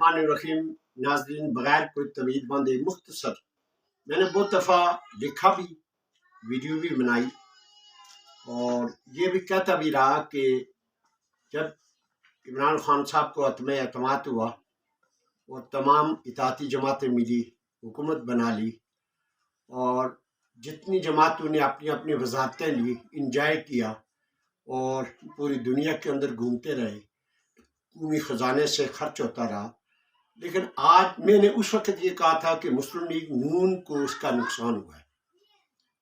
बिस्मिल्लाहिर्रहमानिर्रहीम। नाज़रीन, बगैर कोई तवील बांधे मुख्तसर मैंने बहुत दफ़ा लिखा भी, वीडियो भी बनाई और ये भी कहता भी रहा कि जब इमरान खान साहब को अत्म एतमाद हुआ और तमाम इताती जमातें मिली, हुकूमत बना ली और जितनी जमातों ने अपनी अपनी वजारतें ली, इंजॉय किया और पूरी दुनिया के अंदर घूमते रहे, कौमी ख़जाने से खर्च होता रहा। लेकिन आज मैंने उस वक्त ये कहा था कि मुस्लिम लीग नून को उसका नुकसान हुआ है,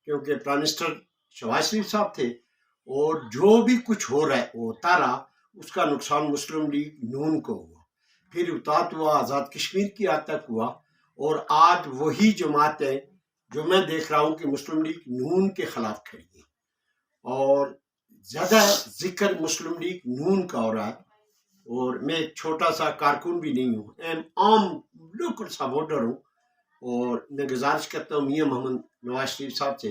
क्योंकि प्राइम मिनिस्टर शहबाज शरीफ साहब थे और जो भी कुछ हो रहा है होता रहा, उसका नुकसान मुस्लिम लीग नून को हुआ। फिर उतात हुआ, आज़ाद कश्मीर की आज तक हुआ और आज वही जमातें जो मैं देख रहा हूँ कि मुस्लिम लीग नून के खिलाफ खड़ी है और ज़्यादा जिक्र मुस्लिम लीग नून का हो रहा है। और मैं एक छोटा सा कारकुन भी नहीं हूँ, आम लोकल सा वोटर हूँ और मैं गुजारिश करता हूँ मियाँ मोहम्मद नवाज शरीफ साहब से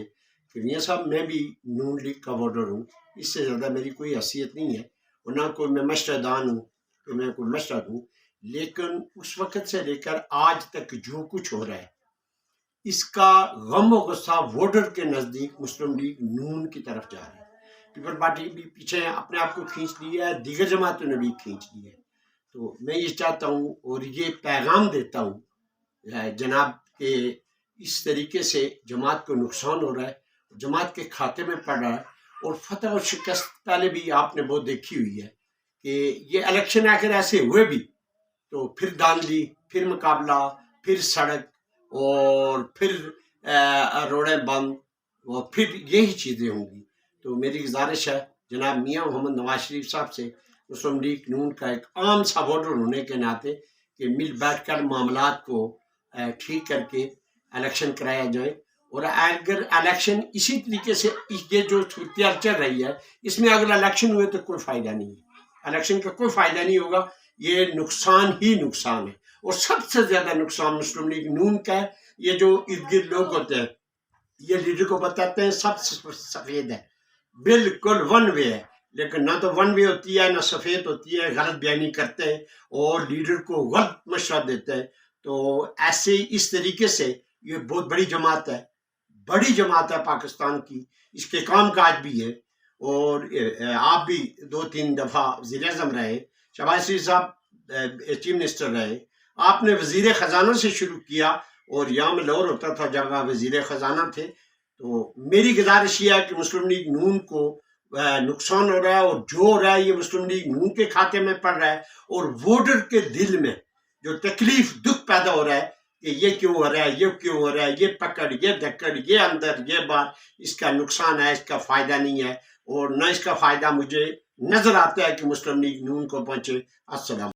कि मियाँ साहब मैं भी नून लीग का वोटर हूँ, इससे ज़्यादा मेरी कोई हैसियत नहीं है और ना कोई मैं मशरदान हूँ कि मैं कोई मशरद हूँ। लेकिन उस वक़्त से लेकर आज तक जो कुछ हो रहा है, इसका गम व गुस्सा वोटर के नज़दीक मुस्लिम लीग नून की तरफ जा रहा है। पीपल पार्टी भी पीछे अपने आप को खींच लिया है, दीगर जमातों ने भी खींच लिया है। तो मैं ये चाहता हूँ और ये पैगाम देता हूँ जनाब के इस तरीके से जमात को नुकसान हो रहा है, जमात के खाते में पड़ रहा है और फतह और शिकस्त पहले भी आपने बहुत देखी हुई है कि ये इलेक्शन आखिर ऐसे हुए भी तो फिर धांधली, फिर मुकाबला, फिर सड़क और फिर रोडें बंद और फिर यही चीज़ें होंगी। तो मेरी गुजारिश है जनाब मियाँ मोहम्मद नवाज शरीफ साहब से, मुस्लिम लीग नून का एक आम सा वोटर होने के नाते, कि मिल बैठ कर मामलात को ठीक करके इलेक्शन कराया जाए। और अगर इलेक्शन इसी तरीके से ये जो सूरत चल रही है, इसमें अगर इलेक्शन हुए तो कोई फ़ायदा नहीं है, इलेक्शन का कोई फ़ायदा नहीं होगा, ये नुकसान ही नुकसान है। और सबसे ज़्यादा नुकसान मुस्लिम लीग नून का है। ये जो इर्द गिर्द लोग होते हैं, ये लीडर को बताते हैं सब सफ़ेद है, बिल्कुल वन वे है, लेकिन ना तो वन वे होती है ना सफ़ेद होती है, गलत बयानी करते हैं और लीडर को गलत मशवरा देते हैं। तो ऐसे इस तरीके से ये बहुत बड़ी जमात है, बड़ी जमात है पाकिस्तान की, इसके काम काज भी है। और आप भी 2-3 दफ़ा वज़ीर-ए-आज़म रहे, शहबाज शरीफ साहब चीफ मिनिस्टर रहे, आपने वज़ीर ख़जाना से शुरू किया और यहाँ में लाहौर होता था जब आप वज़ीर ख़जाना थे। तो मेरी गुजारिश ये है कि मुस्लिम लीग नून को नुकसान हो रहा है और जो हो रहा है ये मुस्लिम लीग नून के खाते में पड़ रहा है और वोटर के दिल में जो तकलीफ दुख पैदा हो रहा है कि ये क्यों हो रहा है, ये क्यों हो रहा है, ये पकड़, ये धक्कड़, ये अंदर, ये बाहर, इसका नुकसान है, इसका फ़ायदा नहीं है और न इसका फ़ायदा मुझे नज़र आता है कि मुस्लिम लीग नून को पहुँचे। अस्सलाम।